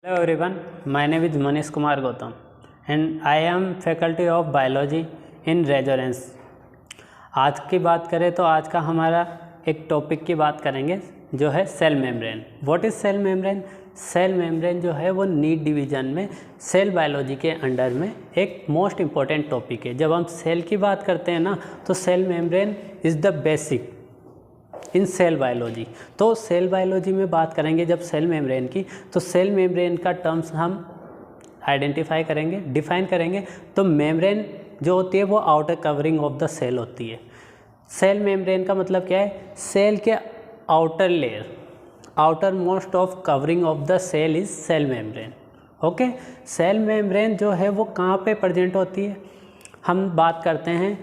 Hello everyone, my name is Manish Kumar Gautam and I am faculty of biology in resonance. आज की बात करें तो आज का हमारा एक टॉपिक की बात करेंगे जो है cell membrane. What is cell membrane? Cell membrane जो है वो नीट डिवीज़न में सेल बायोलॉजी के अंडर में एक मोस्ट इम्पॉर्टेंट टॉपिक है। जब हम सेल की बात करते हैं ना तो cell membrane is the basic in cell biology. तो सेल बायोलॉजी में बात करेंगे जब सेल मेम्ब्रेन की, तो सेल मेम्ब्रेन का टर्म्स हम आइडेंटिफाई करेंगे, डिफाइन करेंगे। तो मेम्ब्रेन जो होती है वो outer covering of the cell होती है। सेल मेम्ब्रेन का मतलब क्या है? सेल के outer layer, outer most of covering of the cell is cell membrane. Okay, cell membrane जो है वो कहाँ पे प्रेजेंट होती है? हम बात करते हैं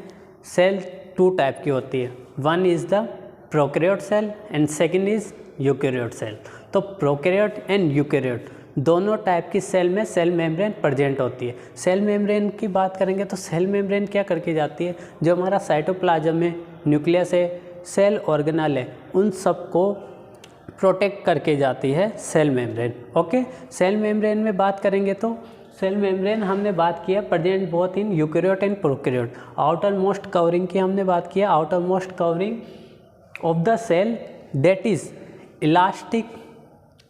सेल टू टाइप की होती है। One is the prokaryote cell and second is eukaryote cell. तो प्रोकैरियोट एंड यूकैरियोट दोनों टाइप की सेल में सेल मेम्ब्रेन प्रेजेंट होती है। सेल मेम्ब्रेन की बात करेंगे तो सेल मेम्ब्रेन क्या करके जाती है? जो हमारा साइटोप्लाज्म में न्यूक्लियस है, सेल ऑर्गेनल है, उन सबको प्रोटेक्ट करके जाती है cell membrane. Okay, cell membrane में बात करेंगे तो सेल मेम्ब्रेन हमने बात किया present both in eukaryote and prokaryote. Outer most covering की हमने बात किया, outer most covering of the cell that is elastic,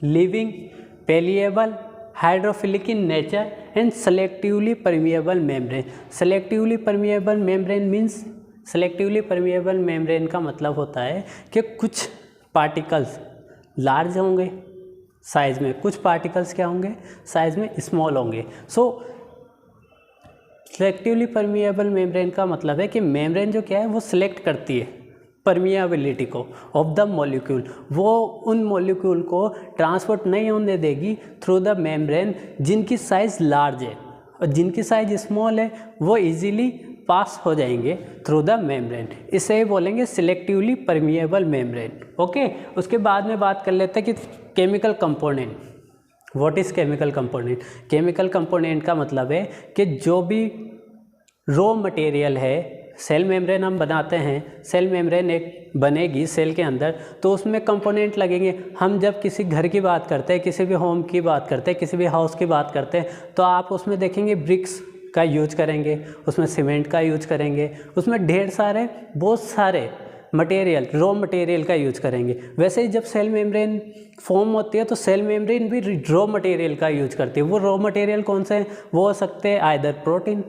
living, permeable, hydrophilic in nature and selectively permeable membrane. Selectively permeable membrane means selectively permeable membrane का मतलब होता है कि कुछ पार्टिकल्स लार्ज होंगे साइज में, कुछ पार्टिकल्स क्या होंगे? साइज में स्मॉल होंगे। सो सेलेक्टिवली परमिएबल मेम्ब्रेन का मतलब है कि मेम्ब्रेन जो क्या है वो सिलेक्ट करती है परमिएबिलिटी को ऑफ द मॉलिक्यूल। वो उन मॉलिक्यूल को ट्रांसपोर्ट नहीं होने देगी थ्रू द मेम्ब्रेन जिनकी साइज़ लार्ज है, और जिनकी साइज स्मॉल है वो इजीली पास हो जाएंगे थ्रू द मेम्ब्रेन। इसे बोलेंगे सिलेक्टिवली परमिएबल मेम्ब्रेन। ओके, उसके बाद में बात कर लेते हैं कि chemical component. What is chemical component? Chemical component का मतलब है कि जो भी रॉ मटेरियल है, सेल मेम्ब्रेन हम बनाते हैं, सेल मेम्ब्रेन एक बनेगी सेल के अंदर, तो उसमें कंपोनेंट लगेंगे। हम जब किसी घर की बात करते हैं, किसी भी होम की बात करते हैं, किसी भी हाउस की बात करते हैं, तो आप उसमें देखेंगे ब्रिक्स का यूज करेंगे, उसमें सीमेंट का यूज करेंगे, उसमें ढेर सारे बहुत सारे मटेरियल, रॉ मटेरियल का यूज करेंगे। वैसे ही जब सेल मेम्ब्रेन फॉर्म होती है तो सेल मेम्ब्रेन भी रॉ मटेरियल का यूज करती है। वो रॉ मटेरियल कौन से हैं? वो हो सकते हैं either protein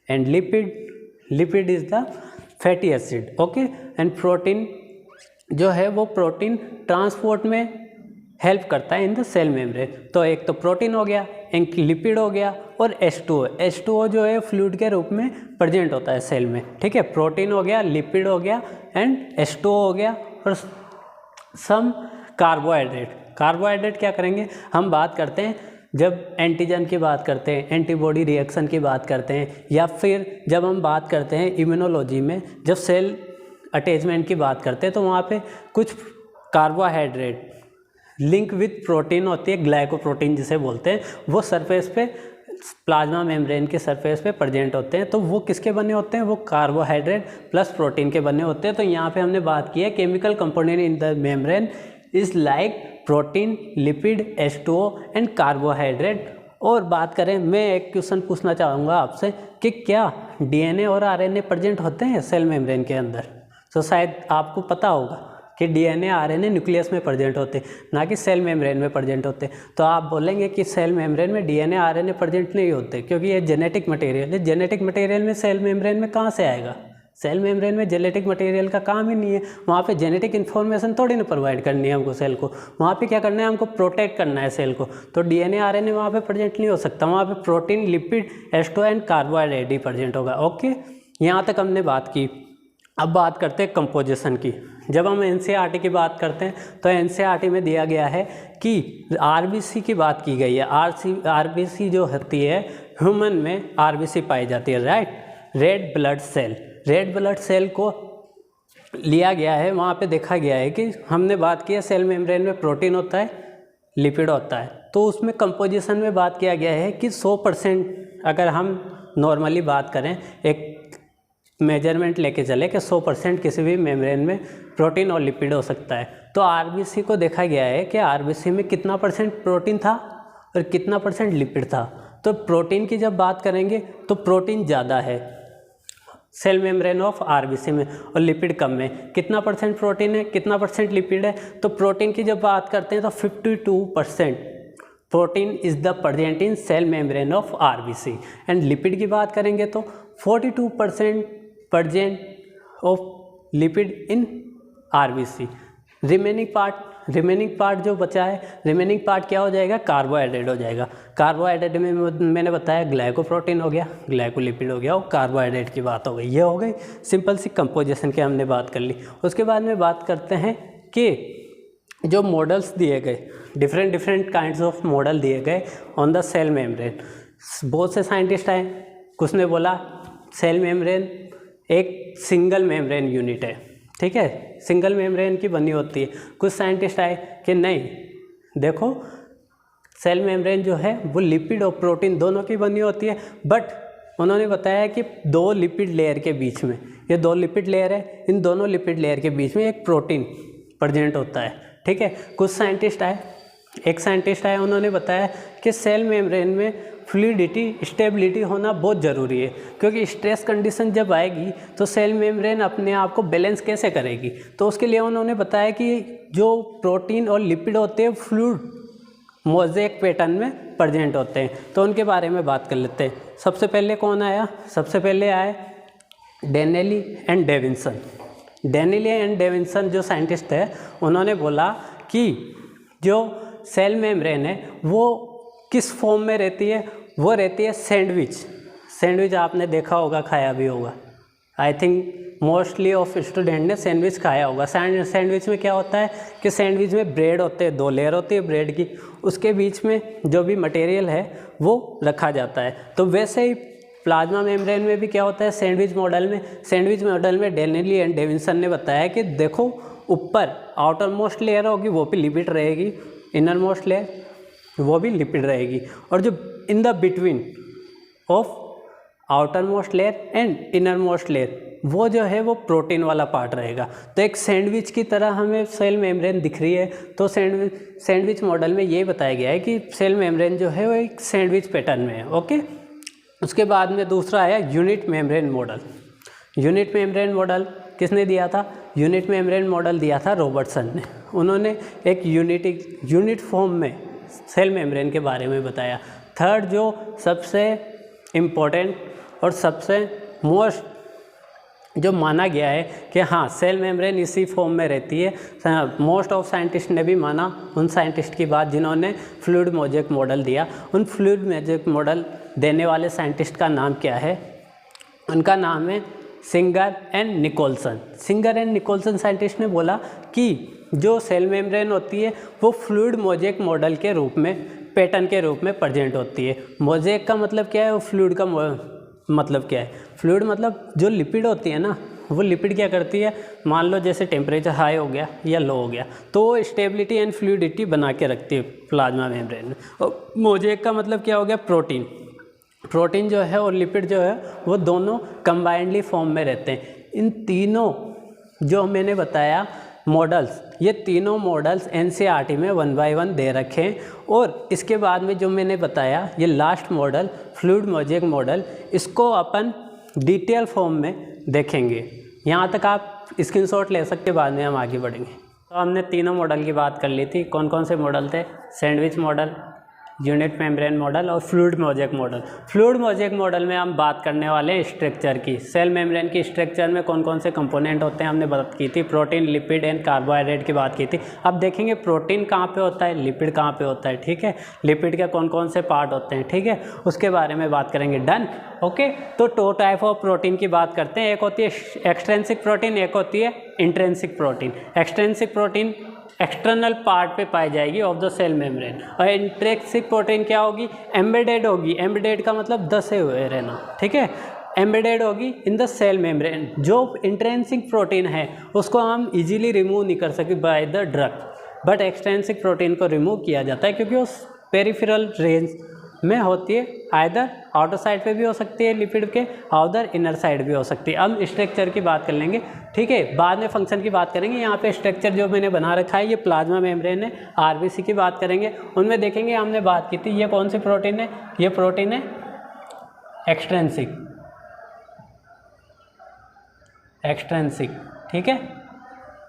and lipid. Lipid is the fatty acid. Okay, and protein जो है वो प्रोटीन ट्रांसपोर्ट में हेल्प करता है इन द सेल मेम्ब्रेन। तो एक तो प्रोटीन हो गया, एक लिपिड हो गया, और H2O। H2O जो है फ्लूइड के रूप में प्रेजेंट होता है सेल में। ठीक है, प्रोटीन हो गया, लिपिड हो गया एंड H2O हो गया, और सम कार्बोहाइड्रेट। कार्बोहाइड्रेट क्या करेंगे? हम बात करते हैं जब एंटीजन की बात करते हैं, एंटीबॉडी रिएक्शन की बात करते हैं, या फिर जब हम बात करते हैं इम्यूनोलॉजी में जब सेल अटैचमेंट की बात करते हैं, तो वहाँ पे कुछ कार्बोहाइड्रेट लिंक विथ प्रोटीन होती है, ग्लाइकोप्रोटीन जिसे बोलते हैं, वो सरफेस पे प्लाज्मा मेम्ब्रेन के सरफेस पे प्रेजेंट होते हैं। तो वो किसके बने होते हैं? वो कार्बोहाइड्रेट प्लस प्रोटीन के बने होते हैं। तो यहाँ पे हमने बात की है chemical component in the membrane is like protein, lipid, H2O and carbohydrate. और बात करें, मैं एक क्वेश्चन पूछना चाहूँगा आपसे कि क्या DNA और RNA प्रेजेंट होते हैं सेल मेम्ब्रेन के अंदर? तो शायद आपको पता होगा कि DNA RNA न्यूक्लियस में प्रेजेंट होते हैं, ना कि सेल मेम्ब्रेन में प्रेजेंट होते। तो आप बोलेंगे कि सेल मेम्ब्रेन में DNA RNA प्रेजेंट नहीं होते क्योंकि ये जेनेटिक मटेरियल है। जेनेटिक मटेरियल में सेल मेम्ब्रेन में कहाँ से आएगा? सेल मेम्ब्रेन में जेनेटिक मटेरियल का काम ही नहीं है। वहाँ पे जेनेटिक इन्फॉर्मेशन थोड़ी ना प्रोवाइड करनी है हमको सेल को। वहाँ पे क्या करना है? हमको प्रोटेक्ट करना है सेल को। तो DNA RNA वहाँ पे प्रेजेंट नहीं हो सकता। वहाँ पे protein, lipid, H2O and carbohydrate he present होगा। ओके, यहाँ तक हमने बात की। अब बात करते हैं कंपोजिशन की। जब हम NCERT की बात करते हैं तो NCERT में दिया गया है कि RBC की बात की गई है। RBC जो होती है ह्यूमन में RBC पाई जाती है, right? Red blood cell. Red blood cell को लिया गया है, वहाँ पे देखा गया है कि हमने बात की है सेल मेम्ब्रेन में प्रोटीन होता है, लिपिड होता है। तो उसमें कंपोजिशन में बात किया गया है कि 100%, अगर हम नॉर्मली बात करें, एक मेजरमेंट लेके चले कि 100% किसी भी मेम्ब्रेन में प्रोटीन और लिपिड हो सकता है। तो आरबीसी को देखा गया है कि आरबीसी में कितना % प्रोटीन था? और कितना परसेंट लिपिड था। तो प्रोटीन की जब बात करेंगे तो प्रोटीन ज़्यादा है सेल मेम्ब्रेन ऑफ आरबीसी में और लिपिड कम में। कितना परसेंट प्रोटीन है, कितना परसेंट लिपिड है, तो प्रोटीन की जब बात करते हैं तो 52% protein is the present in cell membrane of RBC. And lipid की बात करेंगे तो 42% present of lipid in RBC. Remaining part जो बचा है, रिमेनिंग पार्ट क्या हो जाएगा, कार्बोहाइड्रेट हो जाएगा। कार्बोहाइड्रेट में मैंने बताया ग्लाइकोप्रोटीन हो गया, ग्लाइकोलिपिड हो गया और कार्बोहाइड्रेट की बात हो गई। ये हो गई सिंपल सी कंपोजिशन की हमने बात कर ली। उसके बाद में बात करते हैं कि जो मॉडल्स दिए गए, डिफरेंट काइंड्स ऑफ मॉडल दिए गए ऑन द सेल मेम्ब्रेन। बहुत से साइंटिस्ट आए, कुछ ने बोला सेल मेम्ब्रेन एक सिंगल मेम्ब्रेन यूनिट है, ठीक है, सिंगल मेम्ब्रेन की बनी होती है। कुछ साइंटिस्ट आए कि नहीं, देखो सेल मेम्ब्रेन जो है वो लिपिड और प्रोटीन दोनों की बनी होती है, बट उन्होंने बताया कि दो लिपिड लेयर के बीच में, ये दो लिपिड लेयर है, इन दोनों लिपिड लेयर के बीच में एक प्रोटीन प्रेजेंट होता है, ठीक है। कुछ साइंटिस्ट आए, एक साइंटिस्ट आए, उन्होंने बताया कि सेल मेम्ब्रेन में फ्लूइडिटी, स्टेबिलिटी होना बहुत ज़रूरी है, क्योंकि स्ट्रेस कंडीशन जब आएगी तो सेल मेम्ब्रेन अपने आप को बैलेंस कैसे करेगी। तो उसके लिए उन्होंने बताया कि जो प्रोटीन और लिपिड होते हैं फ्लूइड मोज़ेक पैटर्न में प्रेजेंट होते हैं। तो उनके बारे में बात कर लेते हैं। सबसे पहले कौन आया, सबसे पहले आए डेनेली एंड डेविंसन। डेनेली एंड डेविंसन जो साइंटिस्ट है, उन्होंने बोला कि जो सेल मेम्ब्रेन है वो किस फॉर्म में रहती है, वो रहती है सैंडविच। सैंडविच आपने देखा होगा, खाया भी होगा। I think mostly of student ने सैंडविच खाया होगा। सैंडविच में क्या होता है कि सैंडविच में ब्रेड होते हैं, दो लेयर होती है ब्रेड की, उसके बीच में जो भी मटेरियल है वो रखा जाता है। तो वैसे ही प्लाज्मा मेम्ब्रेन में भी क्या होता है, सैंडविच मॉडल में डेनेली एंड डेविंसन ने बताया कि देखो ऊपर आउटर मोस्ट लेयर होगी वो भी लिपिड रहेगी, इनर मोस्ट लेयर वो भी लिपिड रहेगी, और जो in the between of outer most layer and inner most layer वो जो है वो प्रोटीन वाला पार्ट रहेगा। तो एक सैंडविच की तरह हमें सेल मेम्ब्रेन दिख रही है। तो सैंडविच मॉडल में ये बताया गया है कि सेल मेम्ब्रेन जो है वो एक सैंडविच पैटर्न में है, ओके। उसके बाद में दूसरा आया unit membrane model. Unit membrane model किसने दिया था, यूनिट मेम्ब्रेन मॉडल दिया था रॉबर्टसन ने। उन्होंने एक यूनिट फॉर्म में सेल मेम्ब्रेन के बारे में बताया। थर्ड जो सबसे इम्पोर्टेंट और सबसे मोस्ट जो माना गया है कि हाँ सेल मेम्ब्रेन इसी फॉर्म में रहती है, मोस्ट ऑफ साइंटिस्ट ने भी माना उन साइंटिस्ट की बात जिन्होंने फ्लूइड मोज़ेक मॉडल दिया। उन फ्लूइड मोज़ेक मॉडल देने वाले साइंटिस्ट का नाम क्या है, उनका नाम है Singer and Nicolson. Singer and Nicolson scientist ने बोला कि जो सेल मेम्ब्रेन होती है वो फ्लूइड मोज़ेक मॉडल के रूप में, पैटर्न के रूप में प्रेजेंट होती है। मोज़ेक का मतलब क्या है, वो फ्लूइड का मतलब क्या है, फ्लूइड मतलब जो लिपिड होती है ना, वो लिपिड क्या करती है, मान लो जैसे टेम्परेचर हाई हो गया या लो हो गया तो वो स्टेबिलिटी एंड फ्लूइडिटी बना के रखती है प्लाज्मा मेम्ब्रेन में। और मोज़ेक का मतलब क्या हो गया, प्रोटीन जो है और लिपिड जो है वो दोनों कंबाइंडली फॉर्म में रहते हैं। इन तीनों जो मैंने बताया मॉडल्स, ये तीनों मॉडल्स एनसीईआरटी में 1 by 1 दे रखे हैं। और इसके बाद में जो मैंने बताया ये last model fluid mosaic model, इसको अपन डिटेल फॉर्म में देखेंगे। यहाँ तक आप स्क्रीनशॉट ले सकते, बाद में हम आगे बढ़ेंगे। तो हमने तीनों मॉडल की बात कर ली थी। कौन कौन से मॉडल थे, sandwich model, unit membrane model और fluid mosaic model. Fluid mosaic model में हम बात करने वाले हैं स्ट्रक्चर की। सेल मेम्ब्रेन की स्ट्रक्चर में कौन कौन से कंपोनेंट होते हैं हमने बात की थी, प्रोटीन, लिपिड एंड कार्बोहाइड्रेट की बात की थी। अब देखेंगे प्रोटीन कहाँ पे होता है, लिपिड कहाँ पे होता है, ठीक है, लिपिड के कौन कौन से पार्ट होते हैं, ठीक है, उसके बारे में बात करेंगे। Done, okay. तो 2 टाइप ऑफ प्रोटीन की बात करते हैं, एक होती है एक्सट्रिंसिक प्रोटीन, एक होती है intrinsic protein. Extrinsic protein external part पे पाई जाएगी ऑफ द सेल मेम्ब्रेन, और इंट्रिंसिक प्रोटीन क्या होगी, एम्बेडेड होगी। एम्बेडेड का मतलब दसे हुए रहना, ठीक है, एम्बेडेड होगी इन द सेल मेम्ब्रेन। जो इंट्रिंसिक प्रोटीन है उसको हम इजीली रिमूव नहीं कर सकते by the drug, but extrinsic protein को रिमूव किया जाता है क्योंकि उस पेरिफेरल रेंज में होती है, आइदर आउटर साइड पे भी हो सकती है लिपिड के, आउटर इनर साइड भी हो सकती है। अब स्ट्रक्चर की बात कर लेंगे, ठीक है, बाद में फंक्शन की बात करेंगे। यहाँ पे स्ट्रक्चर जो मैंने बना रखा है ये प्लाज्मा मेम्ब्रेन है। आरबीसी की बात करेंगे, उनमें देखेंगे हमने बात की थी, ये कौन सी प्रोटीन है, ये प्रोटीन है एक्सट्रेंसिक, एक्सट्रेंसिक, ठीक है।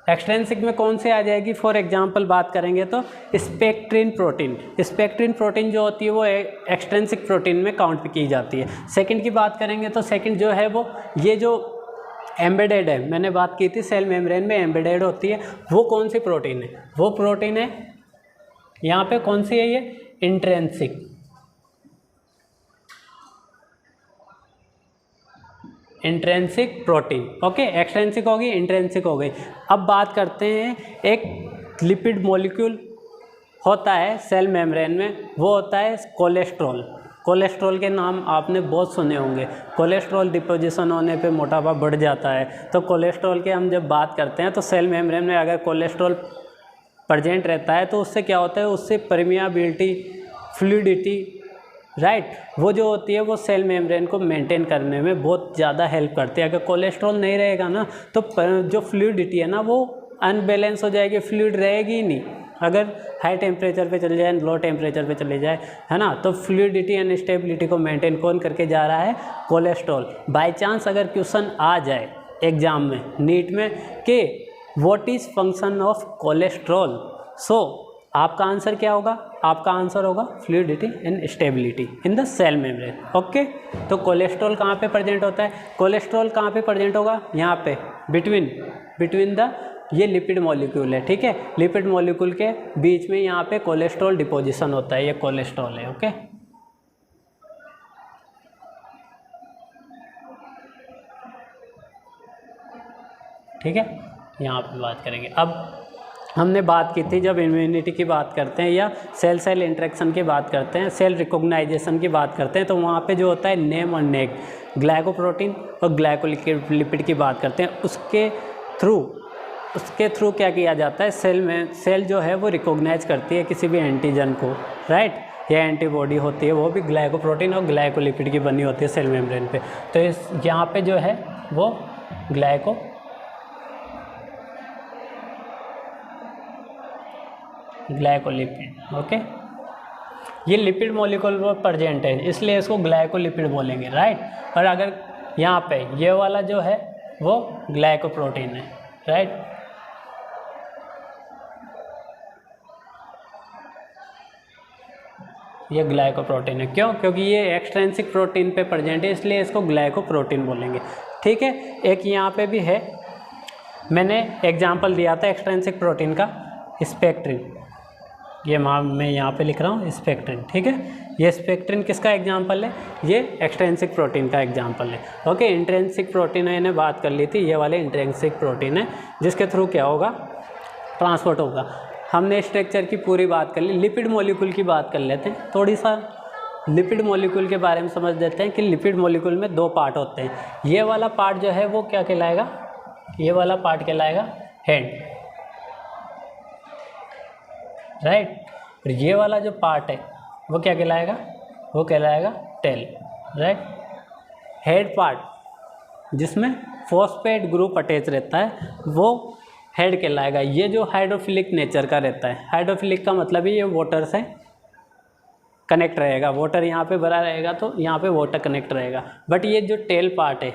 एक्सट्रेंसिक में कौन से आ जाएगी, फॉर एग्जांपल बात करेंगे तो स्पेक्ट्रिन प्रोटीन। स्पेक्ट्रिन प्रोटीन जो होती है वो एक्सट्रेंसिक प्रोटीन में काउंट की जाती है। सेकंड की बात करेंगे तो सेकंड जो है वो ये जो एम्बेडेड है, मैंने बात की थी सेल मेम्ब्रेन में एम्बेडेड होती है, वो कौन सी प्रोटीन है, वो प्रोटीन है यहाँ पे कौन सी है, ये intrinsic, intrinsic protein. Okay, extrinsic होगी, इंट्रेंसिक हो गई। अब बात करते हैं, एक लिपिड मॉलिक्यूल होता है सेल मेम्ब्रेन में, वो होता है कोलेस्ट्रॉल। कोलेस्ट्रॉल के नाम आपने बहुत सुने होंगे। कोलेस्ट्रॉल डिपोजिशन होने पे मोटापा बढ़ जाता है, तो कोलेस्ट्रॉल के हम जब बात करते हैं तो सेल मेम्ब्रेन में अगर कोलेस्ट्रॉल प्रेजेंट रहता है तो उससे क्या होता है, उससे परमियाबिलिटी, फ्लूइडिटी, राइट, वो जो होती है वो सेल मेम्ब्रेन को मेंटेन करने में बहुत ज़्यादा हेल्प करती है। अगर कोलेस्ट्रॉल नहीं रहेगा ना तो जो फ्लूइडिटी है ना वो अनबैलेंस हो जाएगी, फ्लूइड रहेगी ही नहीं। अगर हाई टेम्परेचर पे चले जाए, लो टेम्परेचर पे चले जाए, है ना, तो फ्लूइडिटी एंड स्टेबिलिटी को मेंटेन कौन करके जा रहा है, कोलेस्ट्रॉल। बाय चांस अगर क्वेश्चन आ जाए एग्जाम में, नीट में, कि what is function of cholesterol, so आपका आंसर क्या होगा, आपका आंसर होगा fluidity and stability in the cell membrane. Okay, तो कोलेस्ट्रॉल कहाँ पे प्रेजेंट होता है, कोलेस्ट्रॉल कहाँ पे प्रेजेंट होगा, यहाँ पे बिटवीन द, ये लिपिड मॉलिक्यूल है, ठीक है, लिपिड मॉलिक्यूल के बीच में यहाँ पे कोलेस्ट्रॉल डिपोजिशन होता है, ये कोलेस्ट्रॉल है। ओके, ठीक है, यहाँ पे बात करेंगे। अब हमने बात की थी जब इम्यूनिटी की बात करते हैं या सेल सेल इंटरेक्शन की बात करते हैं, सेल रिकॉग्नाइजेशन की बात करते हैं, तो वहाँ पे जो होता है नेम और नेक, ग्लाइकोप्रोटीन और ग्लाइकोलिपिड की बात करते हैं, उसके थ्रू क्या किया जाता है, सेल जो है वो रिकॉग्नाइज करती है किसी भी एंटीजन को, राइट, या एंटीबॉडी होती है, वो भी ग्लाइकोप्रोटीन और ग्लाइकोलिपिड की बनी होती है सेल मेम्ब्रेन पे। तो इस यहाँ पे जो है वो ग्लाइकोलिपिड, ओके, ये लिपिड मॉलिक्यूल पर प्रेजेंट है इसलिए इसको ग्लाइकोलिपिड बोलेंगे, राइट। और अगर यहाँ पे ये वाला जो है वो ग्लाइकोप्रोटीन है, राइट। ये ग्लाइकोप्रोटीन है, क्यों, क्योंकि ये एक्सट्रेंसिक प्रोटीन पे प्रेजेंट है इसलिए इसको ग्लाइकोप्रोटीन बोलेंगे, ठीक है। एक यहाँ पे भी है, मैंने एग्जांपल दिया था एक्सट्रेंसिक प्रोटीन का, स्पेक्ट्रिन, ये मैं यहाँ पे लिख रहा हूँ स्पेक्ट्रिन, ठीक है। ये स्पेक्ट्रिन किसका एग्जांपल है, ये एक्सट्रेंसिक प्रोटीन का एग्जांपल है। ओके, इंट्रेंसिक प्रोटीन है, इन्हें बात कर ली थी, ये वाले इंट्रेंसिक प्रोटीन है जिसके थ्रू क्या होगा, ट्रांसपोर्ट होगा। हमने स्ट्रक्चर की पूरी बात कर ली, लिपिड मॉलिक्यूल की बात कर लेते हैं, थोड़ी सा लिपिड मॉलिक्यूल के बारे में समझ लेते हैं कि लिपिड मॉलिक्यूल में दो पार्ट होते हैं। ये वाला पार्ट जो है वो क्या कहलाएगा, ये वाला पार्ट कहलाएगा हेड, राइट, और ये वाला जो पार्ट है वो क्या कहलाएगा, वो कहलाएगा टेल, राइट। हेड पार्ट जिसमें फॉस्फेट ग्रुप अटैच रहता है वो हेड कहलाएगा। ये जो हाइड्रोफिलिक नेचर का रहता है, हाइड्रोफिलिक का मतलब ही ये वाटर से कनेक्ट रहेगा, वाटर यहाँ पे भरा रहेगा तो यहाँ पे वाटर कनेक्ट रहेगा। बट ये जो टेल पार्ट है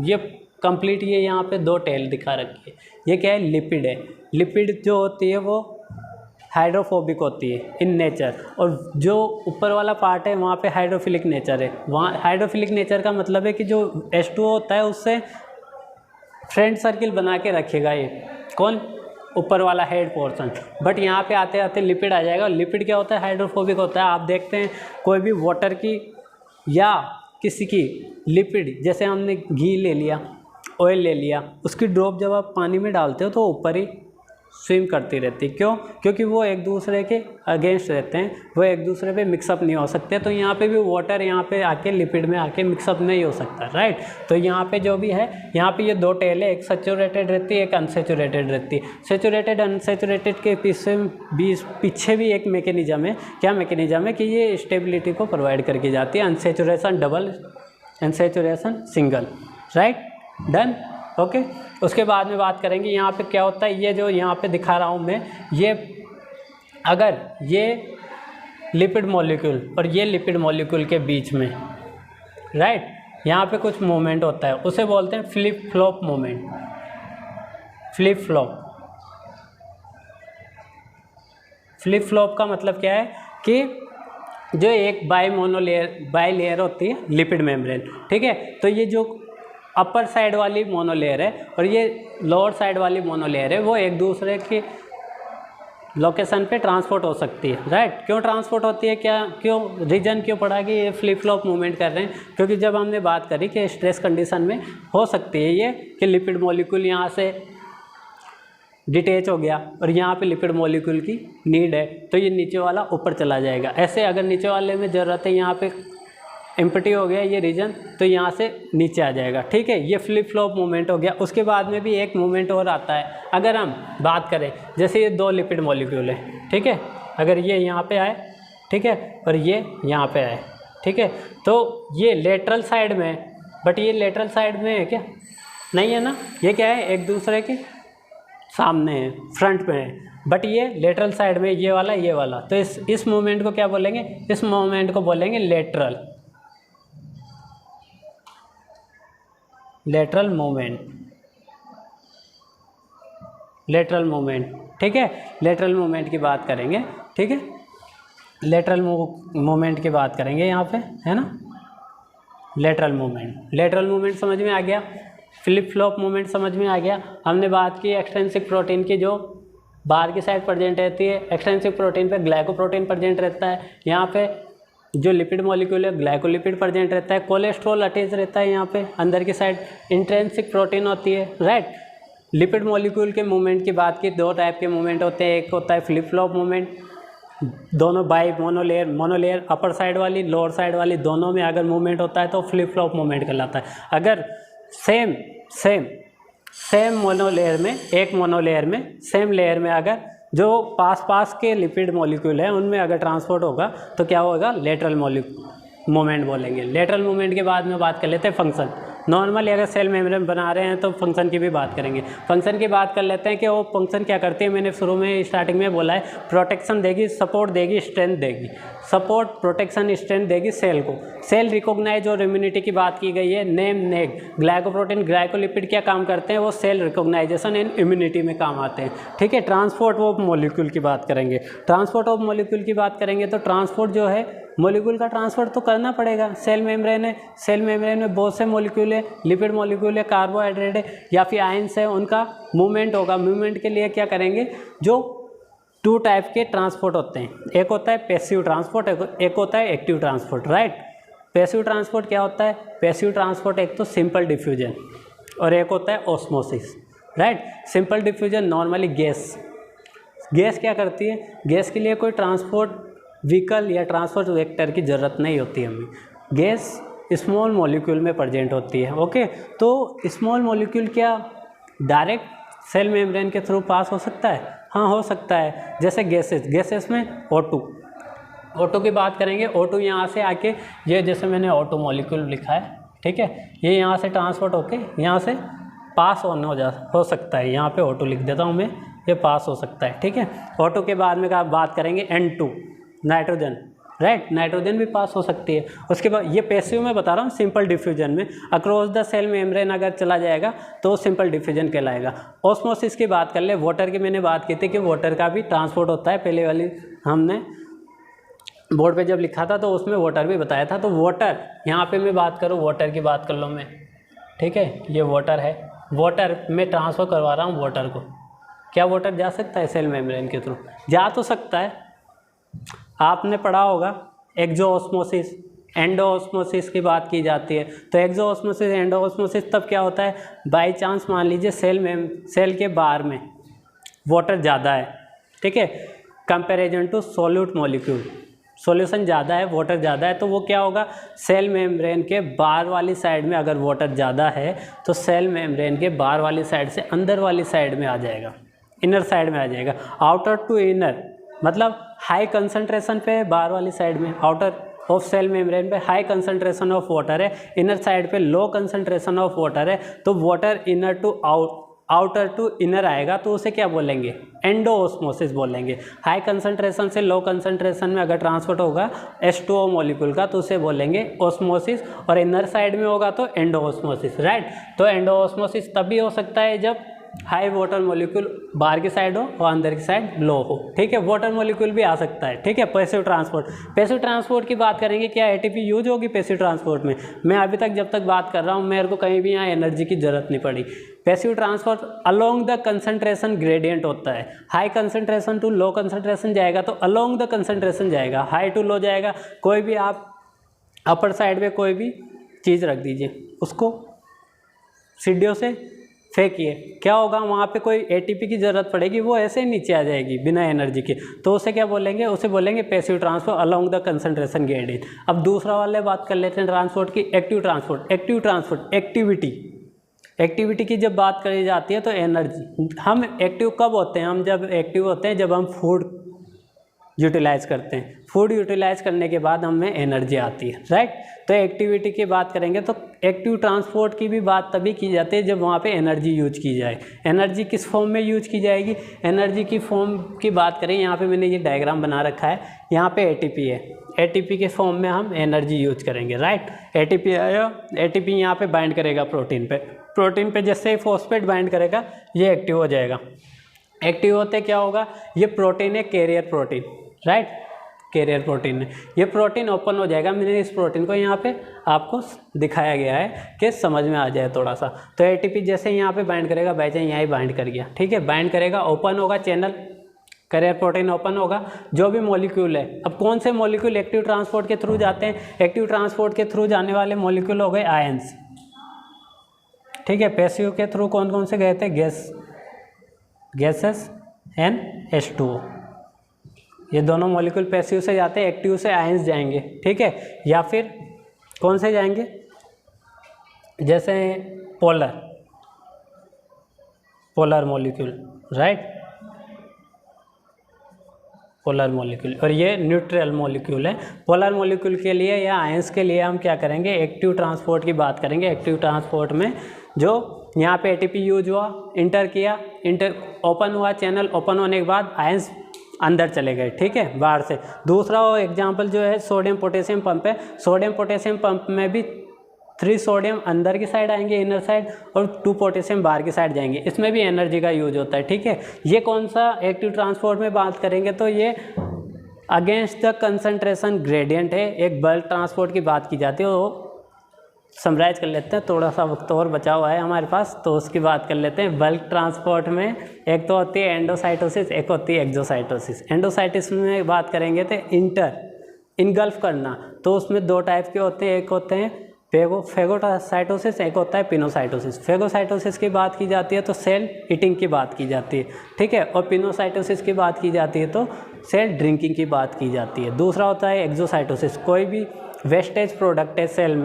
ये कंप्लीट, ये यहाँ पे दो टेल दिखा रखी है, ये क्या है, लिपिड है। लिपिड जो होती है वो हाइड्रोफोबिक होती है इन नेचर, और जो ऊपर वाला पार्ट है वहाँ पे हाइड्रोफिलिक नेचर है। वहाँ हाइड्रोफिलिक नेचर का मतलब है कि जो H2O होता है उससे फ्रेंड सर्किल बना के रखेगा ये कौन, ऊपर वाला हेड पोर्शन। बट यहाँ पे आते आते लिपिड आ जाएगा। लिपिड क्या होता है, हाइड्रोफोबिक होता है। आप देखते हैं कोई भी वाटर की या किसी की लिपिड, जैसे हमने घी ले लिया, ऑयल ले लिया, उसकी ड्रॉप जब आप पानी में डालते हो तो ऊपर ही स्विम करती रहती। क्यों? क्योंकि वो एक दूसरे के अगेंस्ट रहते हैं, वो एक दूसरे पे मिक्सअप नहीं हो सकते। तो यहाँ पे भी वाटर यहाँ पे आके लिपिड में आके मिक्सअप नहीं हो सकता, राइट। तो यहाँ पे जो भी है, यहाँ पे ये दो टेल है, एक सैचुरेटेड रहती है, एक अनसैचुरेटेड रहती है। सैचुरेटेड अनसैचुरेटेड के पीछे भी एक मैकेनिज्म है। क्या मैकेनिज्म है? कि ये स्टेबिलिटी को प्रोवाइड करके जाती है। Unsaturation double, unsaturation single, right, done, okay. उसके बाद में बात करेंगे यहाँ पे क्या होता है। ये जो यहाँ पे दिखा रहा हूँ मैं, ये अगर ये लिपिड मॉलिक्यूल और ये लिपिड मॉलिक्यूल के बीच में, राइट, यहाँ पे कुछ मूवमेंट होता है, उसे बोलते हैं flip flop movement. Flip flop, flip flop का मतलब क्या है? कि जो एक बाई लेयर होती है लिपिड मेम्ब्रेन, ठीक है। तो ये जो अपर साइड वाली मोनोलेयर है और ये लोअर साइड वाली मोनोलेयर है, वो एक दूसरे के लोकेशन पे ट्रांसपोर्ट हो सकती है, राइट। क्यों ट्रांसपोर्ट होती है? क्या क्यों रीजन क्यों पड़ा कि ये फ्लिप फ्लॉप मूवमेंट कर रहे हैं? क्योंकि जब हमने बात करी कि स्ट्रेस कंडीशन में हो सकती है ये कि लिपिड मॉलिक्यूल यहाँ से डिटेच हो गया और यहाँ पे लिपिड मॉलिक्यूल की नीड है, तो ये नीचे वाला ऊपर चला जाएगा। ऐसे अगर नीचे वाले में ज़रूरत है, यहाँ पे एम्प्टी हो गया ये रीजन, तो यहाँ से नीचे आ जाएगा, ठीक है। ये फ्लिप फ्लॉप मूवमेंट हो गया। उसके बाद में भी एक मूवमेंट और आता है। अगर हम बात करें, जैसे ये दो लिपिड मॉलिक्यूल है, ठीक है, अगर ये यहाँ पे आए, ठीक है, और ये यहाँ पे आए, ठीक है, तो ये लेटरल साइड में, बट ये लेटरल साइड में है क्या? नहीं है ना, ये क्या है? एक दूसरे के सामने है, फ्रंट में है, बट ये लेटरल साइड में, ये वाला। तो इस मूवमेंट को क्या बोलेंगे? इस मूवमेंट को बोलेंगे लेटरल मूवमेंट, लेटरल मूवमेंट, ठीक है। लेटरल मूवमेंट की बात करेंगे, ठीक है, लेटरल मूवमेंट की बात करेंगे यहाँ पे, है ना। लेटरल मूवमेंट समझ में आ गया। फ्लिप फ्लॉप मूवमेंट समझ में आ गया। हमने बात की एक्सट्रिंसिक प्रोटीन की, जो बाहर की साइड प्रेजेंट रहती है। एक्सट्रिंसिक प्रोटीन पे ग्लाइकोप्रोटीन प्रेजेंट रहता है। यहाँ पे जो लिपिड मॉलिक्यूल है ग्लाइकोलिपिड प्रेजेंट रहता है। कोलेस्ट्रॉल अटैच रहता है यहाँ पे अंदर की साइड। इंट्रिंसिक प्रोटीन होती है, राइट। लिपिड मॉलिक्यूल के मूवमेंट की बात की, दो टाइप के मूवमेंट होते हैं। एक होता है फ्लिप फ्लॉप मूवमेंट, दोनों बाई मोनोलेयर अपर साइड वाली, लोअर साइड वाली, दोनों में अगर मूवमेंट होता है तो फ्लिप फ्लॉप मूवमेंट कहलाता है। अगर सेम मोनोलेयर में, एक मोनोलेयर में, सेम लेयर में अगर जो पास के लिपिड मॉलिक्यूल है उनमें अगर ट्रांसपोर्ट होगा तो क्या होगा? लेटरल मूवमेंट बोलेंगे। लेटरल मूवमेंट के बाद में बात कर लेते हैं फंक्शन। नॉर्मली अगर सेल मेम्ब्रेन बना रहे हैं तो फंक्शन की भी बात करेंगे। फंक्शन की बात कर लेते हैं कि वो फंक्शन क्या करती है। मैंने शुरू में स्टार्टिंग में बोला है, प्रोटेक्शन देगी, सपोर्ट देगी, स्ट्रेंथ देगी। सपोर्ट, प्रोटेक्शन, स्ट्रेंथ देगी सेल को। सेल रिकॉग्नाइज और इम्यूनिटी की बात की गई है। नेग ग्लाइकोप्रोटीन, ग्लाइकोलिपिड क्या काम करते हैं? वो सेल रिकॉग्नाइजेशन एंड इम्यूनिटी में काम आते हैं, ठीक है। ट्रांसपोर्ट ऑफ मॉलिक्यूल की बात करेंगे। ट्रांसपोर्ट ऑफ मॉलिक्यूल की बात करेंगे तो ट्रांसपोर्ट जो है, मॉलिक्यूल का ट्रांसपोर्ट तो करना पड़ेगा। सेल मेम्ब्रेन है, सेल मेम्ब्रेन में बहुत से मॉलिक्यूल है, लिपिड मॉलिक्यूल है, कार्बोहाइड्रेट है या फिर आयंस है, उनका मूवमेंट होगा। मूवमेंट के लिए क्या करेंगे? जो टू टाइप के ट्रांसपोर्ट होते हैं, एक होता है पैसिव ट्रांसपोर्ट, एक होता है active transport, right. Passive transport क्या होता है? पैसिव ट्रांसपोर्ट एक तो सिंपल डिफ्यूजन और एक होता है osmosis, right. Simple diffusion normally gas क्या करती है? गैस के लिए कोई ट्रांसपोर्ट व्हीकल या ट्रांसपोर्ट वेक्टर की ज़रूरत नहीं होती हमें। गैस स्मॉल मॉलिक्यूल में प्रेजेंट होती है, ओके। तो स्मॉल मॉलिक्यूल क्या डायरेक्ट सेल मेम्ब्रेन के थ्रू पास हो सकता है? हाँ, हो सकता है। जैसे गैसेस में O2 की बात करेंगे। O2 यहाँ से आके, ये जैसे मैंने O2 मॉलिक्यूल लिखा है, ठीक है, ये यहाँ से ट्रांसपोर्ट होके यहाँ से पास हो सकता है। यहाँ पे O2 लिख देता हूँ मैं, ये पास हो सकता है, ठीक है। O2 के बाद में बात करेंगे N2, नाइट्रोजन, राइट। नाइट्रोजन भी पास हो सकती है। उसके बाद ये पैसिव में बता रहा हूँ, सिंपल डिफ्यूजन में अक्रॉस द सेल मेम्ब्रेन अगर चला जाएगा तो सिंपल डिफ्यूजन कहलाएगा। ऑस्मोसिस की बात कर ले, वाटर की मैंने बात की थी कि वाटर का भी ट्रांसपोर्ट होता है। पहले वाली हमने बोर्ड पे जब लिखा था तो उसमें वाटर भी बताया था। तो वाटर, यहाँ पे मैं बात करूँ, वाटर की बात कर लो मैं, ठीक है, ये वाटर है, वाटर में ट्रांसफ़र करवा रहा हूँ वाटर को। क्या वाटर जा सकता है सेल मेम्ब्रेन के थ्रू? जा तो सकता है। आपने पढ़ा होगा एक्सोऑस्मोसिस, एंडोऑस्मोसिस की बात की जाती है। तो एक्सोऑस्मोसिस, एंडोऑस्मोसिस तब क्या होता है? बाई चांस मान लीजिए सेल के बाहर में वाटर ज़्यादा है, ठीक है, comparison to solute molecule, solution ज़्यादा है, वाटर ज़्यादा है, तो वो क्या होगा, सेल मेम्ब्रेन के बाहर वाली साइड में अगर वाटर ज़्यादा है तो सेल मेम्ब्रेन के बाहर वाली साइड से अंदर वाली साइड में आ जाएगा, इनर साइड में आ जाएगा। आउटर टू इनर मतलब हाई कंसंट्रेशन पे बाहर वाली साइड में, आउटर ऑफ सेल मेम्ब्रेन पे हाई कंसंट्रेशन ऑफ वाटर है, इनर साइड पे लो कंसंट्रेशन ऑफ वाटर है, तो water inner to outer to inner आएगा तो उसे क्या बोलेंगे, एंडोऑस्मोसिस बोलेंगे। हाई कंसंट्रेशन से लो कंसंट्रेशन में अगर ट्रांसपोर्ट होगा H2O मॉलिक्यूल का तो उसे बोलेंगे ऑस्मोसिस, और इनर साइड में होगा तो एंडोऑस्मोसिस, राइट। तो एंडोऑस्मोसिस तभी हो सकता है जब हाई वाटर मॉलिक्यूल बाहर की साइड हो और अंदर की साइड लो हो, ठीक है। वाटर मॉलिक्यूल भी आ सकता है, ठीक है। पैसिव ट्रांसपोर्ट, पैसिव ट्रांसपोर्ट की बात करेंगे, क्या एटीपी यूज होगी पैसिव ट्रांसपोर्ट में? मैं अभी तक जब तक बात कर रहा हूँ मेरे को कहीं भी यहाँ एनर्जी की जरूरत नहीं पड़ी। Passive transport along the concentration gradient होता है, high concentration to low concentration जाएगा तो अलोंग द कंसंट्रेशन जाएगा, हाई टू लो जाएगा। कोई भी आप अपर साइड में कोई भी चीज़ रख दीजिए, उसको सीढ़ियों से फेंकिए, क्या होगा, वहाँ पे कोई एटीपी की ज़रूरत पड़ेगी, वो ऐसे ही नीचे आ जाएगी बिना एनर्जी के, तो उसे क्या बोलेंगे, उसे बोलेंगे passive transport along the concentration gradient. अब दूसरा वाले बात कर लेते हैं ट्रांसपोर्ट की, active transport. Active transport activity की जब बात करी जाती है तो एनर्जी, हम एक्टिव कब होते हैं, हम जब एक्टिव होते हैं जब हम फूड यूटिलाइज करते हैं, फूड यूटिलाइज करने के बाद हमें एनर्जी आती है, राइट। तो एक्टिविटी की बात करेंगे तो एक्टिव ट्रांसपोर्ट की भी बात तभी की जाती है जब वहाँ पे एनर्जी यूज की जाए। एनर्जी किस फॉर्म में यूज की जाएगी, एनर्जी की फॉर्म की बात करें, यहाँ पे मैंने ये डायग्राम बना रखा है, यहाँ पे एटीपी है, एटीपी के फॉर्म में हम एनर्जी यूज करेंगे, राइट। एटीपी आया, एटीपी यहाँ पे बाइंड करेगा प्रोटीन पे जैसे ही फॉस्फेट बाइंड करेगा ये एक्टिव हो जाएगा। एक्टिव होते क्या होगा, ये प्रोटीन है carrier protein, right, carrier protein है, ये प्रोटीन ओपन हो जाएगा। मैंने इस प्रोटीन को यहाँ पे आपको दिखाया गया है कि समझ में आ जाए थोड़ा सा। तो एटीपी जैसे यहाँ पे बाइंड करेगा, बाई चांस यहाँ ही बाइंड कर गया, ठीक है, बाइंड करेगा, ओपन होगा चैनल, कैरियर प्रोटीन ओपन होगा, जो भी मॉलिक्यूल है। अब कौन से मॉलिक्यूल एक्टिव ट्रांसपोर्ट के थ्रू जाते हैं, एक्टिव ट्रांसपोर्ट के थ्रू जाने वाले मॉलिक्यूल हो गए आयंस, ठीक है। पैसिव के थ्रू कौन कौन से गए थे, गैसेस एंड H2O, ये दोनों मॉलिक्यूल पैसिव से जाते हैं, एक्टिव से आयंस जाएंगे, ठीक है। या फिर कौन से जाएंगे, जैसे polar molecule, right, polar molecule, और ये न्यूट्रल मॉलिक्यूल है। पोलर मॉलिक्यूल के लिए या आयंस के लिए हम क्या करेंगे, एक्टिव ट्रांसपोर्ट की बात करेंगे। एक्टिव ट्रांसपोर्ट में जो यहाँ पे एटीपी यूज हुआ, इंटर ओपन हुआ, चैनल ओपन होने के बाद आयंस अंदर चले गए, ठीक है, बाहर से। दूसरा एग्जांपल जो है सोडियम पोटेशियम पंप है। सोडियम पोटेशियम पंप में भी 3 सोडियम अंदर की साइड आएंगे इनर साइड, और 2 पोटेशियम बाहर की साइड जाएंगे, इसमें भी एनर्जी का यूज होता है, ठीक है। ये कौन सा एक्टिव ट्रांसपोर्ट में बात करेंगे तो ये अगेंस्ट द कंसंट्रेशन ग्रेडियंट है। एक बल्क ट्रांसपोर्ट की बात की जाती है, वो समराइज कर लेते हैं, थोड़ा सा वक्त और बचा हुआ है हमारे पास तो उसकी बात कर लेते हैं। बल्क ट्रांसपोर्ट में एक तो होती है एंडोसाइटोसिस, एक होती है एक्सोसाइटोसिस। एंडोसाइटोसिस में बात करेंगे तो इनगल्फ करना, तो उसमें 2 टाइप के होते हैं, एक होते हैं फेगोसाइटोसिस, एक होता है पिनोसाइटोसिस। फेगोसाइटोसिस की बात की जाती है तो सेल ईटिंग की बात की जाती है, ठीक है, और पिनोसाइटोसिस की बात की जाती है तो सेल ड्रिंकिंग की बात की जाती है। दूसरा होता है एक्सोसाइटोसिस, कोई भी वेस्टेज प्रोडक्ट है सेल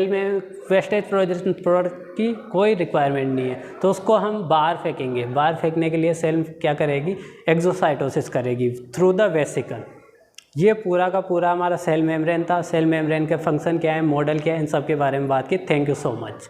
में वेस्टेज प्रोडक्ट की कोई रिक्वायरमेंट नहीं है तो उसको हम बाहर फेंकेंगे। बाहर फेंकने के लिए सेल क्या करेगी, एक्सोसाइटोसिस करेगी थ्रू द वेसिकल। ये पूरा का पूरा हमारा सेल मेम्ब्रेन था। सेल मेम्ब्रेन के फंक्शन क्या है, मॉडल क्या है, इन सब के बारे में बात की। Thank you so much.